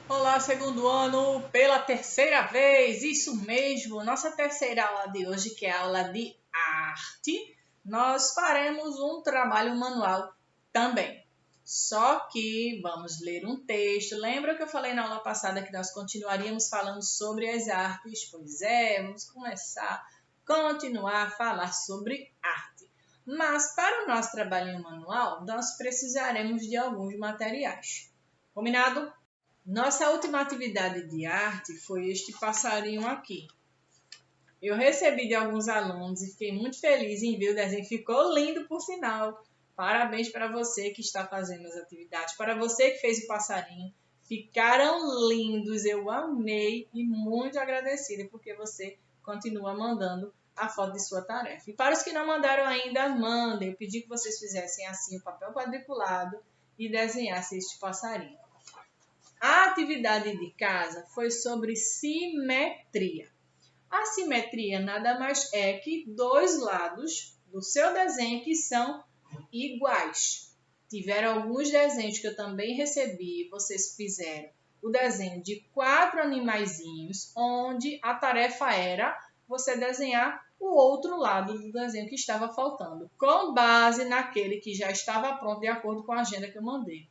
Olá, segundo ano, pela terceira vez, isso mesmo, nossa terceira aula de hoje, que é a aula de arte, nós faremos um trabalho manual também. Só que vamos ler um texto. Lembra que eu falei na aula passada que nós continuaríamos falando sobre as artes? Pois é, vamos continuar a falar sobre arte. Mas para o nosso trabalho manual, nós precisaremos de alguns materiais. Combinado? Nossa última atividade de arte foi este passarinho aqui. Eu recebi de alguns alunos e fiquei muito feliz em ver o desenho. Ficou lindo, por sinal. Parabéns para você que está fazendo as atividades. Para você que fez o passarinho. Ficaram lindos. Eu amei e muito agradecida porque você continua mandando a foto de sua tarefa. E para os que não mandaram ainda, mandem. Eu pedi que vocês fizessem assim o papel quadriculado e desenhassem este passarinho. A atividade de casa foi sobre simetria. A simetria nada mais é que dois lados do seu desenho que são iguais. Tiveram alguns desenhos que eu também recebi, vocês fizeram o desenho de 4 animaizinhos, onde a tarefa era você desenhar o outro lado do desenho que estava faltando, com base naquele que já estava pronto de acordo com a agenda que eu mandei.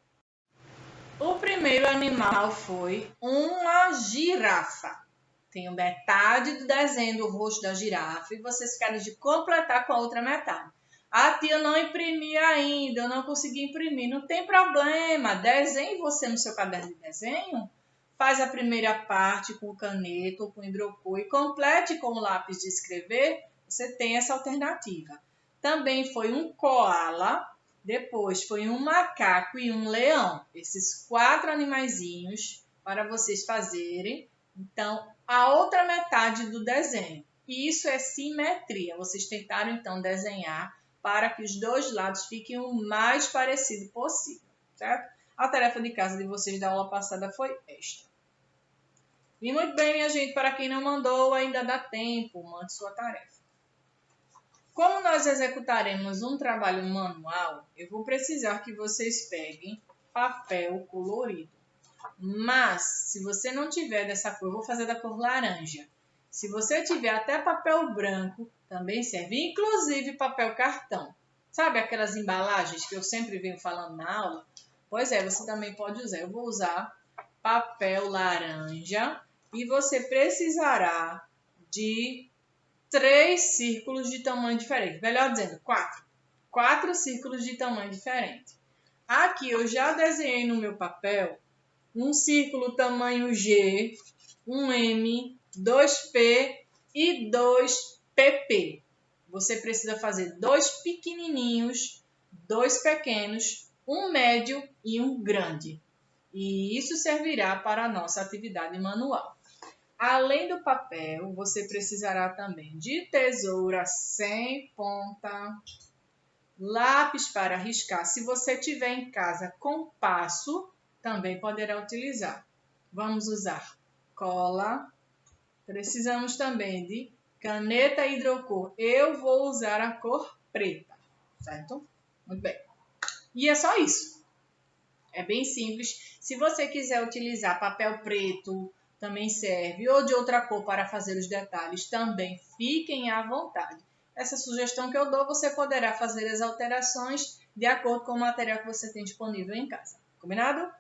O primeiro animal foi uma girafa. Tenho metade do desenho do rosto da girafa e vocês ficaram de completar com a outra metade. Ah, tia, eu não imprimi ainda, eu não consegui imprimir. Não tem problema, desenhe você no seu caderno de desenho. Faz a primeira parte com caneta ou com hidrocor e complete com o lápis de escrever. Você tem essa alternativa. Também foi um koala. Depois foi um macaco e um leão. Esses 4 animaizinhos para vocês fazerem. Então, a outra metade do desenho. E isso é simetria. Vocês tentaram, então, desenhar para que os dois lados fiquem o mais parecido possível, certo? A tarefa de casa de vocês da aula passada foi esta. E muito bem, minha gente, para quem não mandou, ainda dá tempo, mande sua tarefa. Como nós executaremos um trabalho manual, eu vou precisar que vocês peguem papel colorido. Mas, se você não tiver dessa cor, eu vou fazer da cor laranja. Se você tiver até papel branco, também serve, inclusive papel cartão. Sabe aquelas embalagens que eu sempre venho falando na aula? Pois é, você também pode usar. Eu vou usar papel laranja e você precisará de 3 círculos de tamanho diferente. Melhor dizendo, 4. 4 círculos de tamanho diferente. Aqui eu já desenhei no meu papel um círculo tamanho G, um M, 2P e 2PP. Você precisa fazer 2 pequenininhos, 2 pequenos, um médio e um grande. E isso servirá para a nossa atividade manual. Além do papel, você precisará também de tesoura sem ponta, lápis para riscar. Se você tiver em casa compasso, também poderá utilizar. Vamos usar cola. Precisamos também de caneta hidrocor. Eu vou usar a cor preta, certo? Muito bem. E é só isso. É bem simples. Se você quiser utilizar papel preto, também serve, ou de outra cor para fazer os detalhes, também fiquem à vontade. Essa sugestão que eu dou, você poderá fazer as alterações de acordo com o material que você tem disponível em casa. Combinado?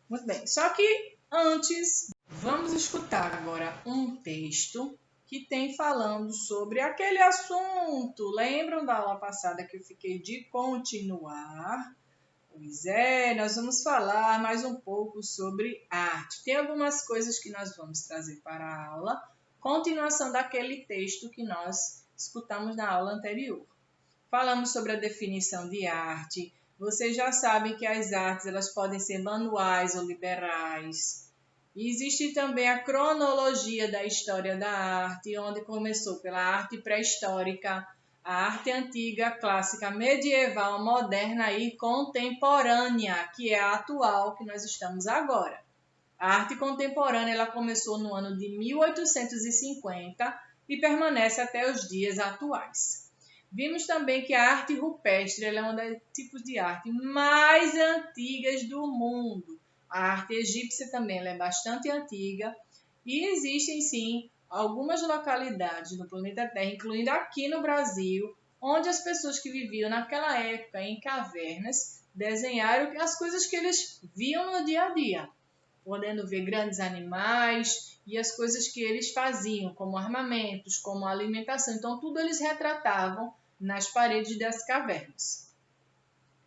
Muito bem. Só que antes, vamos escutar agora um texto que tem falando sobre aquele assunto. Lembram da aula passada que eu fiquei de continuar? Pois é, nós vamos falar mais um pouco sobre arte. Tem algumas coisas que nós vamos trazer para a aula, continuação daquele texto que nós escutamos na aula anterior. Falamos sobre a definição de arte. Vocês já sabem que as artes elas podem ser manuais ou liberais. E existe também a cronologia da história da arte, onde começou pela arte pré-histórica, a arte antiga, clássica, medieval, moderna e contemporânea, que é a atual que nós estamos agora. A arte contemporânea ela começou no ano de 1850 e permanece até os dias atuais. Vimos também que a arte rupestre ela é um dos tipos de arte mais antigas do mundo. A arte egípcia também ela é bastante antiga e existem sim algumas localidades no planeta Terra, incluindo aqui no Brasil, onde as pessoas que viviam naquela época em cavernas desenharam as coisas que eles viam no dia a dia, podendo ver grandes animais e as coisas que eles faziam, como armamentos, como alimentação. Então, tudo eles retratavam nas paredes das cavernas.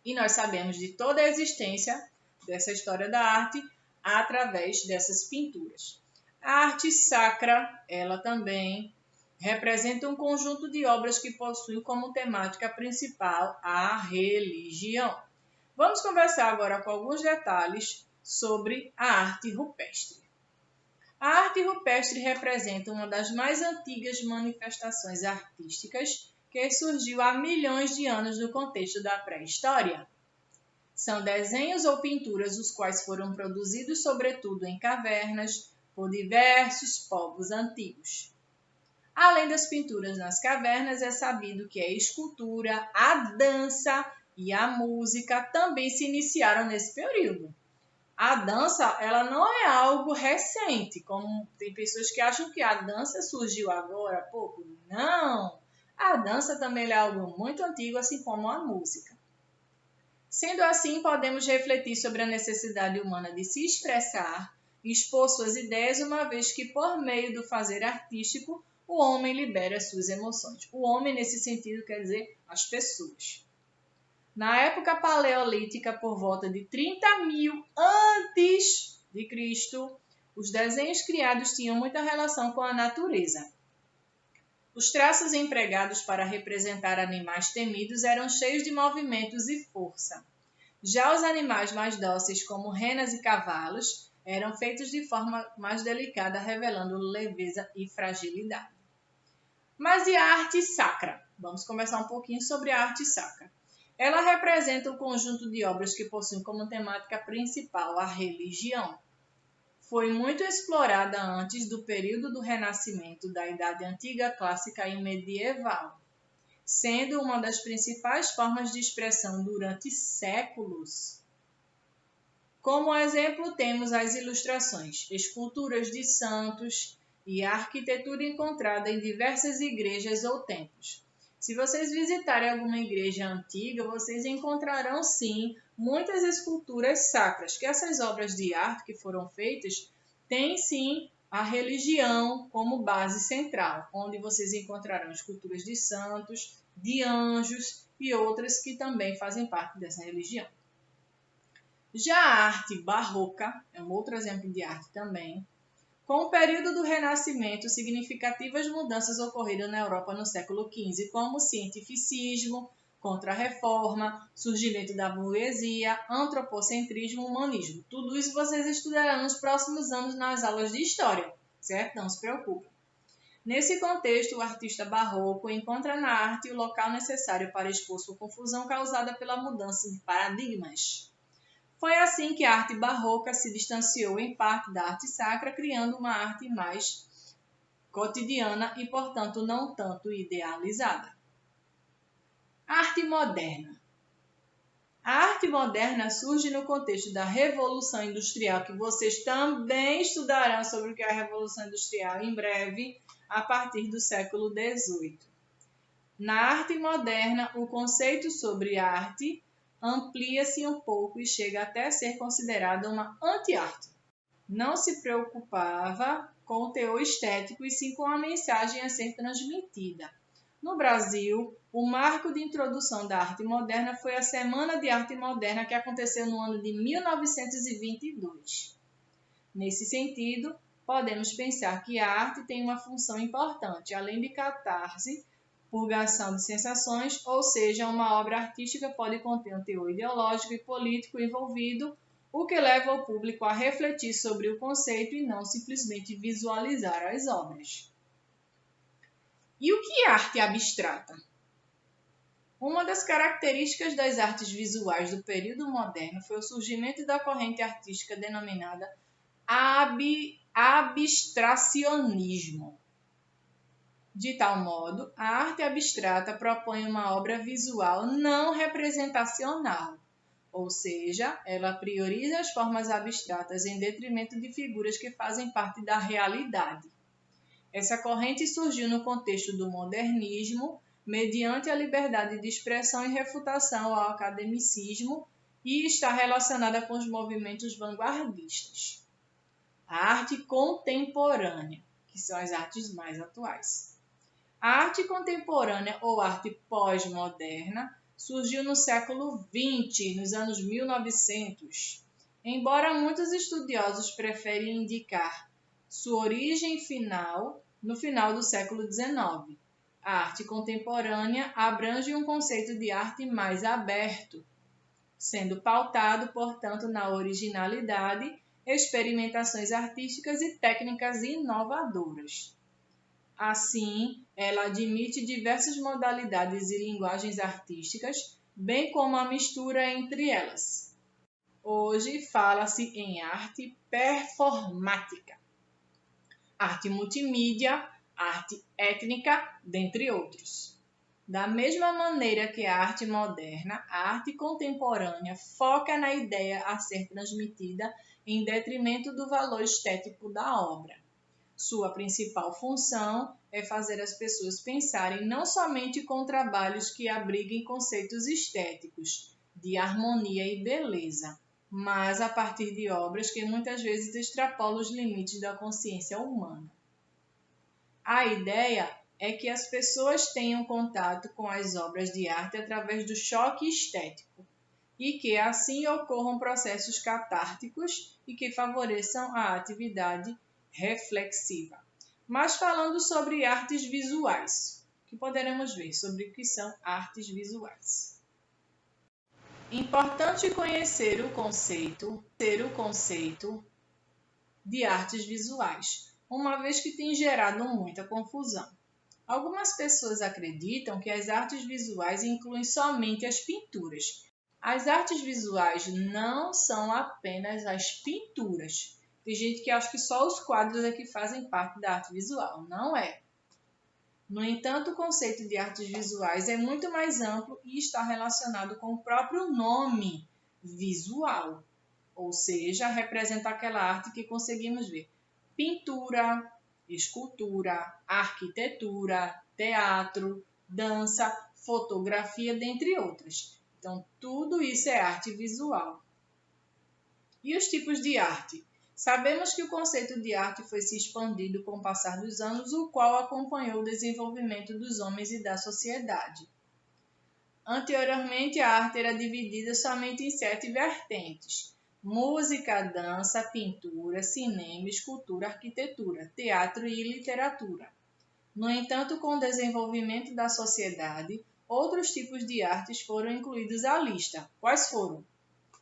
E nós sabemos de toda a existência dessa história da arte através dessas pinturas. A arte sacra, ela também representa um conjunto de obras que possuem como temática principal a religião. Vamos conversar agora com alguns detalhes sobre a arte rupestre. A arte rupestre representa uma das mais antigas manifestações artísticas que surgiu há milhões de anos no contexto da pré-história. São desenhos ou pinturas os quais foram produzidos sobretudo em cavernas por diversos povos antigos. Além das pinturas nas cavernas, é sabido que a escultura, a dança e a música também se iniciaram nesse período. A dança, ela não é algo recente, como tem pessoas que acham que a dança surgiu agora há pouco. Não! A dança também é algo muito antigo, assim como a música. Sendo assim, podemos refletir sobre a necessidade humana de se expressar e expor suas ideias, uma vez que, por meio do fazer artístico, o homem libera suas emoções. O homem, nesse sentido, quer dizer as pessoas. Na época paleolítica, por volta de 30.000 antes de Cristo, os desenhos criados tinham muita relação com a natureza. Os traços empregados para representar animais temidos eram cheios de movimentos e força. Já os animais mais dóceis, como renas e cavalos, eram feitos de forma mais delicada, revelando leveza e fragilidade. Mas e a arte sacra? Vamos conversar um pouquinho sobre a arte sacra. Ela representa um conjunto de obras que possuem como temática principal a religião. Foi muito explorada antes do período do Renascimento, da Idade Antiga, Clássica e Medieval, sendo uma das principais formas de expressão durante séculos. Como exemplo, temos as ilustrações, esculturas de santos e a arquitetura encontrada em diversas igrejas ou templos. Se vocês visitarem alguma igreja antiga, vocês encontrarão sim muitas esculturas sacras, que essas obras de arte que foram feitas têm sim a religião como base central, onde vocês encontrarão esculturas de santos, de anjos e outras que também fazem parte dessa religião. Já a arte barroca, é um outro exemplo de arte também. Com o período do Renascimento, significativas mudanças ocorreram na Europa no século XV, como o cientificismo, contra-reforma, surgimento da burguesia, antropocentrismo, humanismo. Tudo isso vocês estudarão nos próximos anos nas aulas de história, certo? Não se preocupem. Nesse contexto, o artista barroco encontra na arte o local necessário para expor sua confusão causada pela mudança de paradigmas. Foi assim que a arte barroca se distanciou em parte da arte sacra, criando uma arte mais cotidiana e, portanto, não tanto idealizada. Arte moderna. A arte moderna surge no contexto da Revolução Industrial, que vocês também estudarão sobre o que é a Revolução Industrial em breve, a partir do século XVIII. Na arte moderna, o conceito sobre arte amplia-se um pouco e chega até a ser considerada uma anti-arte. Não se preocupava com o teor estético e sim com a mensagem a ser transmitida. No Brasil, o marco de introdução da arte moderna foi a Semana de Arte Moderna, que aconteceu no ano de 1922. Nesse sentido, podemos pensar que a arte tem uma função importante, além de catarse, purgação de sensações, ou seja, uma obra artística pode conter um teor ideológico e político envolvido, o que leva o público a refletir sobre o conceito e não simplesmente visualizar as obras. E o que é arte abstrata? Uma das características das artes visuais do período moderno foi o surgimento da corrente artística denominada abstracionismo. De tal modo, a arte abstrata propõe uma obra visual não representacional, ou seja, ela prioriza as formas abstratas em detrimento de figuras que fazem parte da realidade. Essa corrente surgiu no contexto do modernismo, mediante a liberdade de expressão e refutação ao academicismo, e está relacionada com os movimentos vanguardistas. A arte contemporânea, que são as artes mais atuais. A arte contemporânea ou arte pós-moderna surgiu no século XX, nos anos 1900. Embora muitos estudiosos preferem indicar sua origem no final do século XIX. A arte contemporânea abrange um conceito de arte mais aberto, sendo pautado, portanto, na originalidade, experimentações artísticas e técnicas inovadoras. Assim, ela admite diversas modalidades e linguagens artísticas, bem como a mistura entre elas. Hoje fala-se em arte performática, arte multimídia, arte étnica, dentre outros. Da mesma maneira que a arte moderna, a arte contemporânea foca na ideia a ser transmitida em detrimento do valor estético da obra. Sua principal função é fazer as pessoas pensarem não somente com trabalhos que abriguem conceitos estéticos, de harmonia e beleza, mas a partir de obras que muitas vezes extrapolam os limites da consciência humana. A ideia é que as pessoas tenham contato com as obras de arte através do choque estético e que assim ocorram processos catárticos e que favoreçam a atividade reflexiva. Mas falando sobre artes visuais, que poderemos ver sobre o que são artes visuais. Importante conhecer o conceito de artes visuais, uma vez que tem gerado muita confusão. Algumas pessoas acreditam que as artes visuais incluem somente as pinturas. As artes visuais não são apenas as pinturas. Tem gente que acha que só os quadros é que fazem parte da arte visual. Não é. No entanto, o conceito de artes visuais é muito mais amplo e está relacionado com o próprio nome visual, ou seja, representa aquela arte que conseguimos ver. Pintura, escultura, arquitetura, teatro, dança, fotografia, dentre outras. Então, tudo isso é arte visual. E os tipos de arte? Sabemos que o conceito de arte foi se expandindo com o passar dos anos, o qual acompanhou o desenvolvimento dos homens e da sociedade. Anteriormente, a arte era dividida somente em 7 vertentes: música, dança, pintura, cinema, escultura, arquitetura, teatro e literatura. No entanto, com o desenvolvimento da sociedade, outros tipos de artes foram incluídos à lista. Quais foram?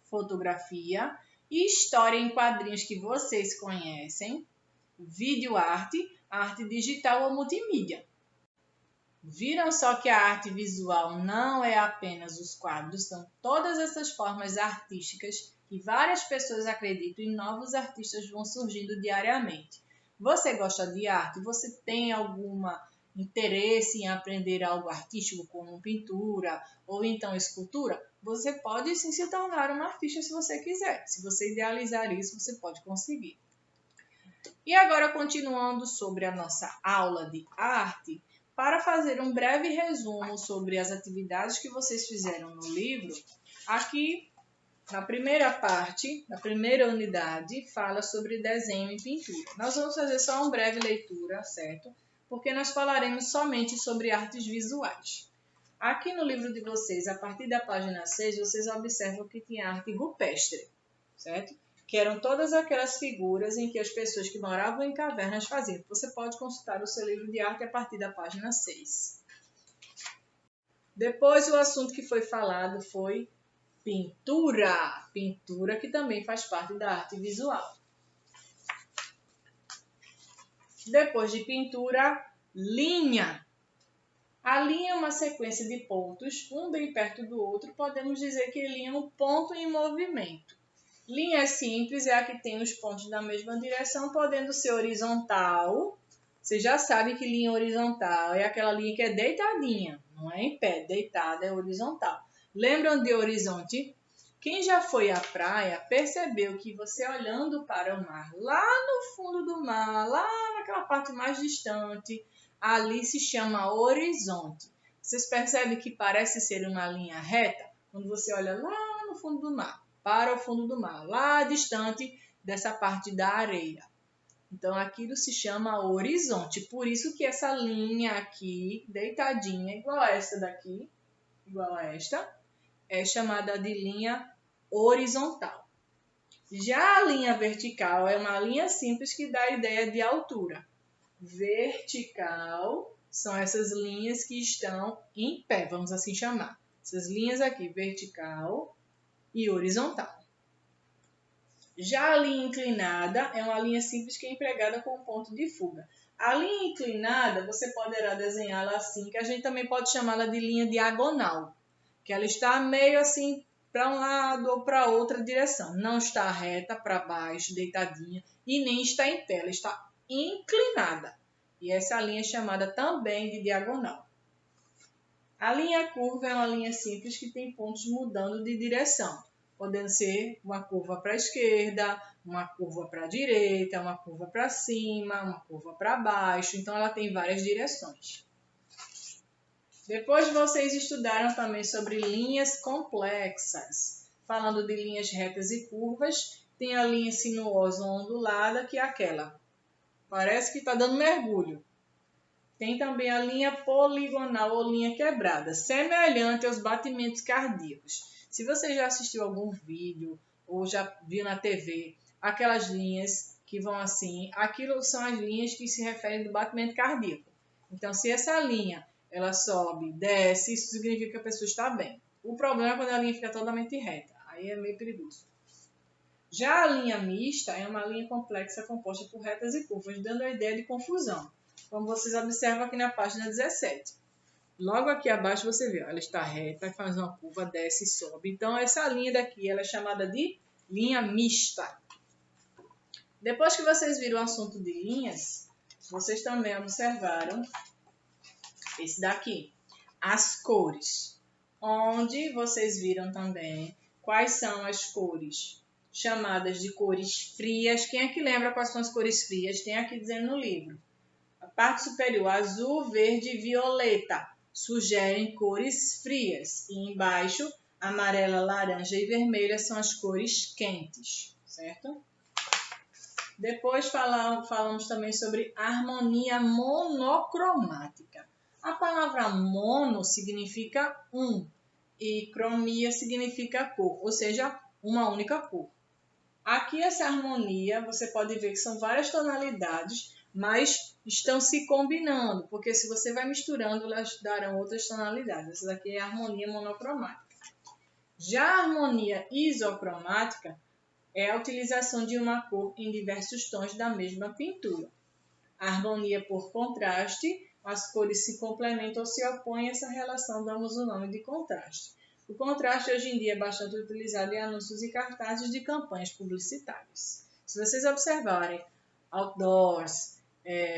Fotografia e história em quadrinhos que vocês conhecem, videoarte, arte digital ou multimídia. Viram só que a arte visual não é apenas os quadros, são todas essas formas artísticas que várias pessoas acreditam e novos artistas vão surgindo diariamente. Você gosta de arte? Você tem algum interesse em aprender algo artístico como pintura ou então escultura? Você pode sim se tornar um artista se você quiser. Se você idealizar isso, você pode conseguir. E agora, continuando sobre a nossa aula de arte, para fazer um breve resumo sobre as atividades que vocês fizeram no livro, aqui na primeira parte, na primeira unidade, fala sobre desenho e pintura. Nós vamos fazer só uma breve leitura, certo? Porque nós falaremos somente sobre artes visuais. Aqui no livro de vocês, a partir da página 6, vocês observam que tinha arte rupestre, certo? Que eram todas aquelas figuras em que as pessoas que moravam em cavernas faziam. Você pode consultar o seu livro de arte a partir da página 6. Depois, o assunto que foi falado foi pintura. Pintura que também faz parte da arte visual. Depois de pintura, linha. A linha é uma sequência de pontos, um bem perto do outro. Podemos dizer que linha é um ponto em movimento. Linha simples é a que tem os pontos na mesma direção, podendo ser horizontal. Você já sabe que linha horizontal é aquela linha que é deitadinha, não é em pé, deitada é horizontal. Lembram de horizonte? Quem já foi à praia percebeu que você olhando para o mar, lá no fundo do mar, lá naquela parte mais distante, ali se chama horizonte. Vocês percebem que parece ser uma linha reta? Quando você olha lá no fundo do mar, para o fundo do mar, lá distante dessa parte da areia. Então, aquilo se chama horizonte. Por isso que essa linha aqui, deitadinha, igual a esta daqui, igual a esta, é chamada de linha horizontal. Já a linha vertical é uma linha simples que dá a ideia de altura. Vertical são essas linhas que estão em pé, vamos assim chamar. Essas linhas aqui, vertical e horizontal. Já a linha inclinada é uma linha simples que é empregada com ponto de fuga. A linha inclinada, você poderá desenhá-la assim, que a gente também pode chamá-la de linha diagonal, que ela está meio assim para um lado ou para outra direção. Não está reta para baixo, deitadinha, e nem está em pé, ela está inclinada. E essa linha é chamada também de diagonal. A linha curva é uma linha simples que tem pontos mudando de direção, podendo ser uma curva para a esquerda, uma curva para a direita, uma curva para cima, uma curva para baixo. Então, ela tem várias direções. Depois vocês estudaram também sobre linhas complexas. Falando de linhas retas e curvas, tem a linha sinuosa ou ondulada, que é aquela. Parece que está dando mergulho. Tem também a linha poligonal ou linha quebrada, semelhante aos batimentos cardíacos. Se você já assistiu algum vídeo ou já viu na TV aquelas linhas que vão assim, aquilo são as linhas que se referem do batimento cardíaco. Então, se essa linha ela sobe, desce, isso significa que a pessoa está bem. O problema é quando a linha fica totalmente reta, aí é meio perigoso. Já a linha mista é uma linha complexa composta por retas e curvas, dando a ideia de confusão, como vocês observam aqui na página 17. Logo aqui abaixo você vê, ela está reta, faz uma curva, desce e sobe. Então, essa linha daqui ela é chamada de linha mista. Depois que vocês viram o assunto de linhas, vocês também observaram esse daqui, as cores, onde vocês viram também quais são as cores chamadas de cores frias. Quem é que lembra quais são as cores frias? Tem aqui dizendo no livro. A parte superior, azul, verde e violeta, sugerem cores frias. E embaixo, amarela, laranja e vermelha são as cores quentes, certo? Depois falamos também sobre harmonia monocromática. A palavra mono significa um e cromia significa cor, ou seja, uma única cor. Aqui essa harmonia, você pode ver que são várias tonalidades, mas estão se combinando, porque se você vai misturando, elas darão outras tonalidades. Essa daqui é a harmonia monocromática. Já a harmonia isocromática é a utilização de uma cor em diversos tons da mesma pintura. A harmonia por contraste, as cores se complementam ou se opõem, essa relação damos o nome de contraste. O contraste hoje em dia é bastante utilizado em anúncios e cartazes de campanhas publicitárias. Se vocês observarem outdoors,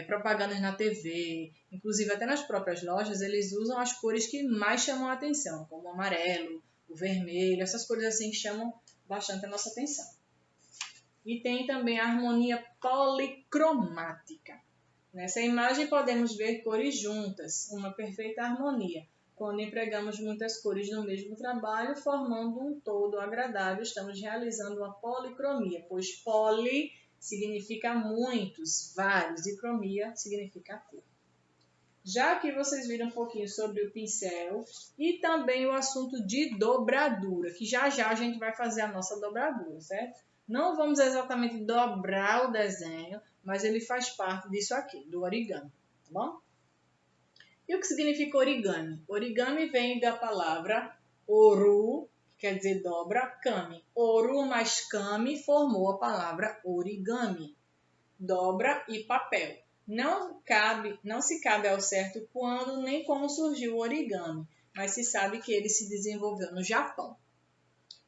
propagandas na TV, inclusive até nas próprias lojas, eles usam as cores que mais chamam a atenção, como o amarelo, o vermelho, essas cores assim que chamam bastante a nossa atenção. E tem também a harmonia policromática. Nessa imagem podemos ver cores juntas, uma perfeita harmonia. Quando empregamos muitas cores no mesmo trabalho, formando um todo agradável, estamos realizando uma policromia, pois poli significa muitos, vários, e cromia significa cor. Já que vocês viram um pouquinho sobre o pincel e também o assunto de dobradura, que já a gente vai fazer a nossa dobradura, certo? Não vamos exatamente dobrar o desenho, mas ele faz parte disso aqui, do origami, tá bom? E o que significa origami? Origami vem da palavra oru, que quer dizer dobra, kami. Oru mais kami formou a palavra origami, dobra e papel. Não se cabe ao certo quando nem como surgiu o origami, mas se sabe que ele se desenvolveu no Japão.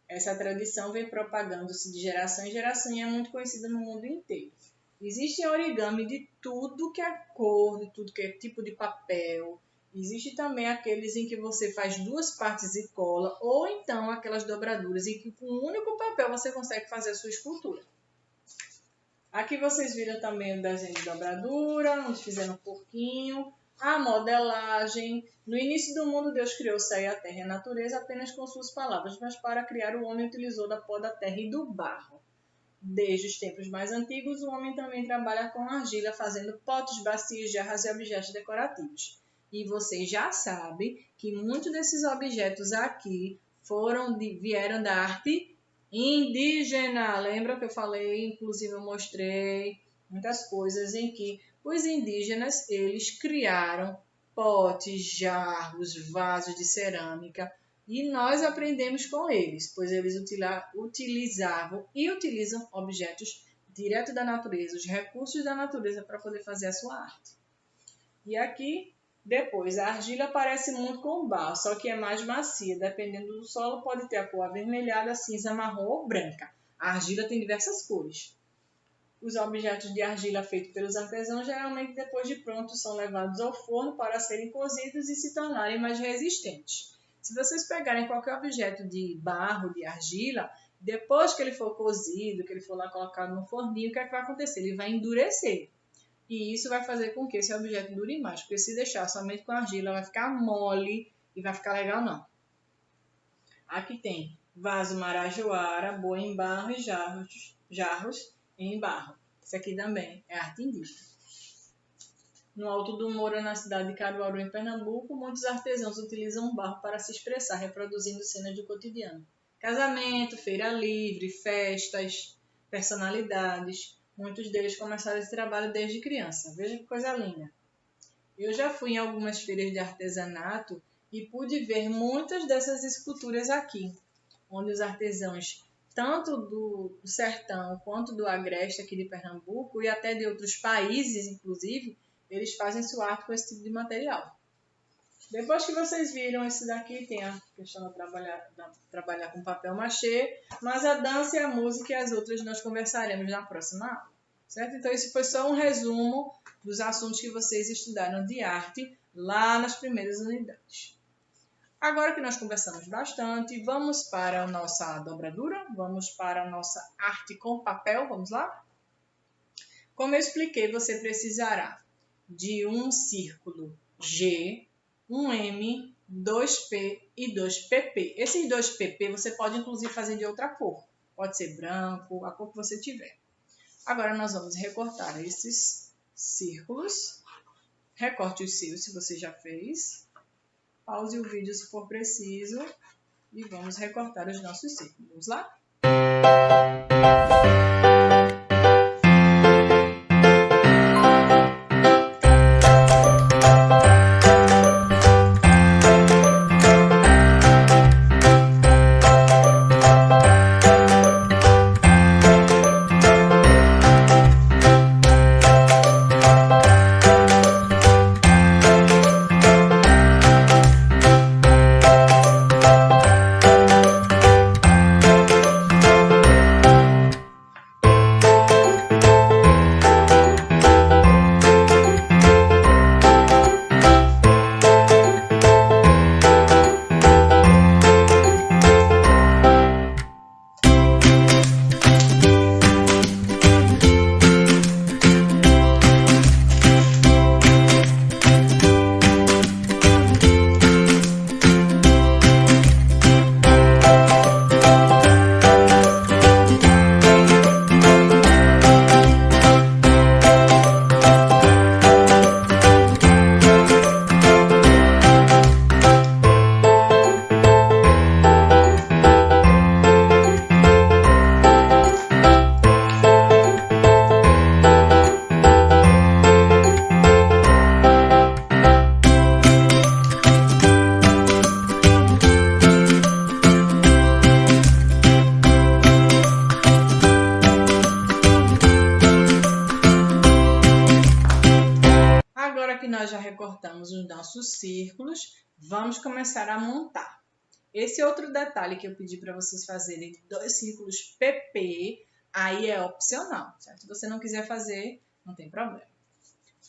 Essa tradição vem propagando-se de geração em geração e é muito conhecida no mundo inteiro. Existe origami de tudo que é cor, de tudo que é tipo de papel. Existe também aqueles em que você faz duas partes e cola, ou então aquelas dobraduras em que com um único papel você consegue fazer a sua escultura. Aqui vocês viram também o desenho de dobradura, onde fizeram um porquinho, a modelagem. No início do mundo, Deus criou o céu e a terra e a natureza apenas com suas palavras, mas para criar o homem utilizou da pó da terra e do barro. Desde os tempos mais antigos, o homem também trabalha com argila, fazendo potes, bacias, jarras e objetos decorativos. E vocês já sabem que muitos desses objetos aqui vieram da arte indígena. Lembra que eu falei, inclusive eu mostrei muitas coisas em que os indígenas, eles criaram potes, jarros, vasos de cerâmica e nós aprendemos com eles, pois eles utilizavam e utilizam objetos direto da natureza, os recursos da natureza para poder fazer a sua arte. E aqui, depois, a argila parece muito com o barro, só que é mais macia, dependendo do solo, pode ter a cor avermelhada, cinza, marrom ou branca. A argila tem diversas cores. Os objetos de argila feitos pelos artesãos, geralmente depois de prontos, são levados ao forno para serem cozidos e se tornarem mais resistentes. Se vocês pegarem qualquer objeto de barro, de argila, depois que ele for cozido, que ele for lá colocado no forninho, o que é que vai acontecer? Ele vai endurecer. E isso vai fazer com que esse objeto dure mais, porque se deixar somente com argila, vai ficar mole e vai ficar legal não. Aqui tem vaso marajoara, boi em barro e jarros em barro. Isso aqui também é arte indígena. No Alto do Moura, na cidade de Caruaru, em Pernambuco, muitos artesãos utilizam barro para se expressar, reproduzindo cenas do cotidiano. Casamento, feira livre, festas, personalidades. Muitos deles começaram esse trabalho desde criança. Veja que coisa linda. Eu já fui em algumas feiras de artesanato e pude ver muitas dessas esculturas aqui, onde os artesãos, tanto do sertão quanto do agreste aqui de Pernambuco e até de outros países, inclusive, eles fazem sua arte com esse tipo de material. Depois que vocês viram esse daqui, tem a questão de trabalhar com papel machê, mas a dança e a música e as outras nós conversaremos na próxima aula, certo? Então, esse foi só um resumo dos assuntos que vocês estudaram de arte lá nas primeiras unidades. Agora que nós conversamos bastante, vamos para a nossa dobradura, vamos para a nossa arte com papel, vamos lá? Como eu expliquei, você precisará de um círculo G, um M, 2P e 2PP. Esses 2PP você pode inclusive fazer de outra cor. Pode ser branco, a cor que você tiver. Agora nós vamos recortar esses círculos. Recorte os seus se você já fez. Pause o vídeo se for preciso. E vamos recortar os nossos círculos. Vamos lá? Nós já recortamos os nossos círculos, vamos começar a montar. Esse outro detalhe que eu pedi para vocês fazerem, 2 círculos PP, aí é opcional, certo? Se você não quiser fazer, não tem problema.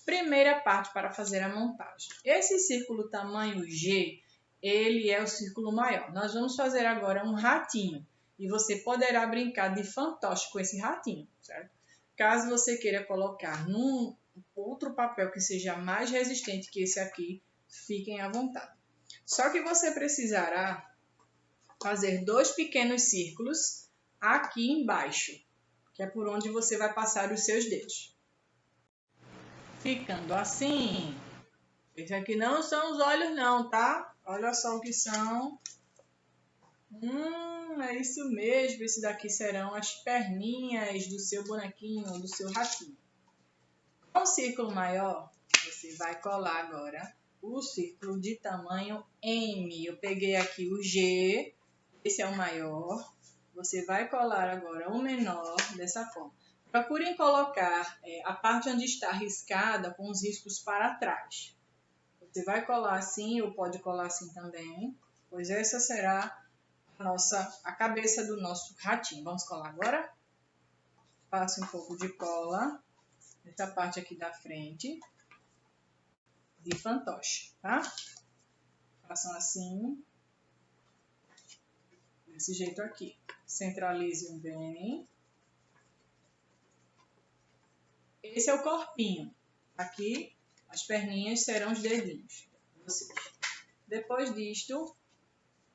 Primeira parte para fazer a montagem. Esse círculo tamanho G, ele é o círculo maior. Nós vamos fazer agora um ratinho. E você poderá brincar de fantoche com esse ratinho, certo? Caso você queira colocar num outro papel que seja mais resistente que esse aqui, fiquem à vontade. Só que você precisará fazer 2 pequenos círculos aqui embaixo, que é por onde você vai passar os seus dedos. Ficando assim, esse aqui não são os olhos não, tá? Olha só o que são. É isso mesmo, esse daqui serão as perninhas do seu bonequinho, do seu ratinho. Com o círculo maior, você vai colar agora o círculo de tamanho M. Eu peguei aqui o G, esse é o maior. Você vai colar agora o menor dessa forma. Procurem colocar a parte onde está riscada com os riscos para trás. Você vai colar assim ou pode colar assim também, pois essa será a cabeça do nosso ratinho. Vamos colar agora? Passe um pouco de cola nessa parte aqui da frente de fantoche, tá? Façam assim, desse jeito aqui. Centralizem bem. Esse é o corpinho. Aqui, as perninhas serão os dedinhos de vocês. Depois disto,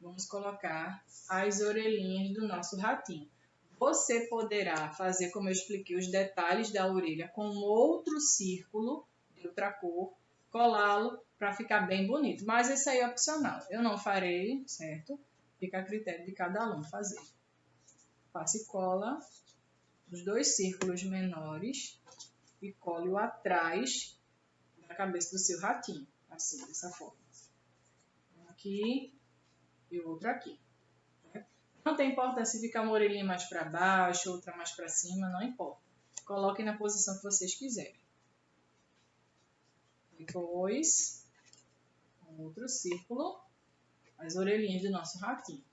vamos colocar as orelhinhas do nosso ratinho. Você poderá fazer, como eu expliquei, os detalhes da orelha com outro círculo de outra cor, colá-lo para ficar bem bonito. Mas esse aí é opcional. Eu não farei, certo? Fica a critério de cada aluno fazer. Passe cola nos 2 círculos menores e cole-o atrás da cabeça do seu ratinho. Assim, dessa forma. Um aqui e o outro aqui. Não tem importância se ficar uma orelhinha mais para baixo, outra mais para cima, não importa. Coloquem na posição que vocês quiserem. Depois, um outro círculo, as orelhinhas do nosso ratinho.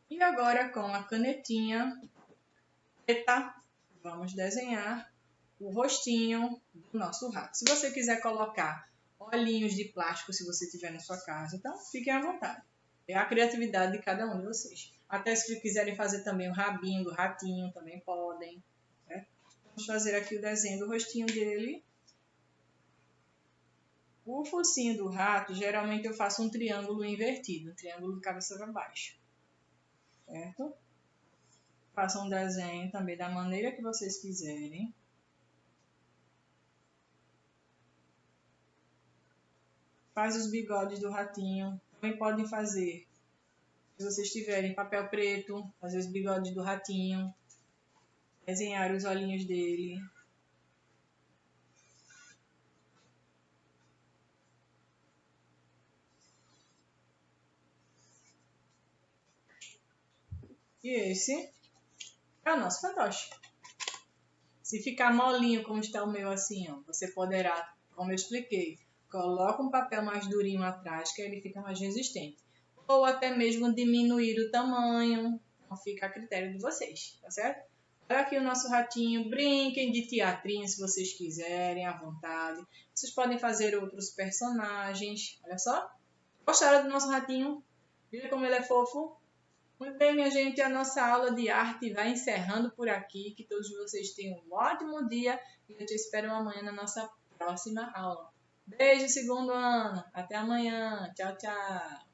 E agora, com a canetinha preta, vamos desenhar o rostinho do nosso rato. Se você quiser colocar olhinhos de plástico, se você tiver na sua casa, então fiquem à vontade. É a criatividade de cada um de vocês. Até se quiserem fazer também o rabinho do ratinho, também podem. Certo? Vamos fazer aqui o desenho do rostinho dele. O focinho do rato, geralmente eu faço um triângulo invertido. Um triângulo de cabeça para baixo. Certo? Façam um desenho também da maneira que vocês quiserem. Faz os bigodes do ratinho. Também podem fazer, se vocês tiverem papel preto, fazer os bigodes do ratinho. Desenhar os olhinhos dele. E esse é o nosso fantoche. Se ficar molinho como está o meu assim, ó, você poderá, como eu expliquei, coloca um papel mais durinho atrás que ele fica mais resistente. Ou até mesmo diminuir o tamanho, então fica a critério de vocês, tá certo? Olha aqui o nosso ratinho, brinquem de teatrinho se vocês quiserem, à vontade. Vocês podem fazer outros personagens, olha só. Gostaram do nosso ratinho? Viram como ele é fofo? Muito bem, minha gente, a nossa aula de arte vai encerrando por aqui. Que todos vocês tenham um ótimo dia e eu te espero amanhã na nossa próxima aula. Beijo, segundo ano. Até amanhã. Tchau, tchau.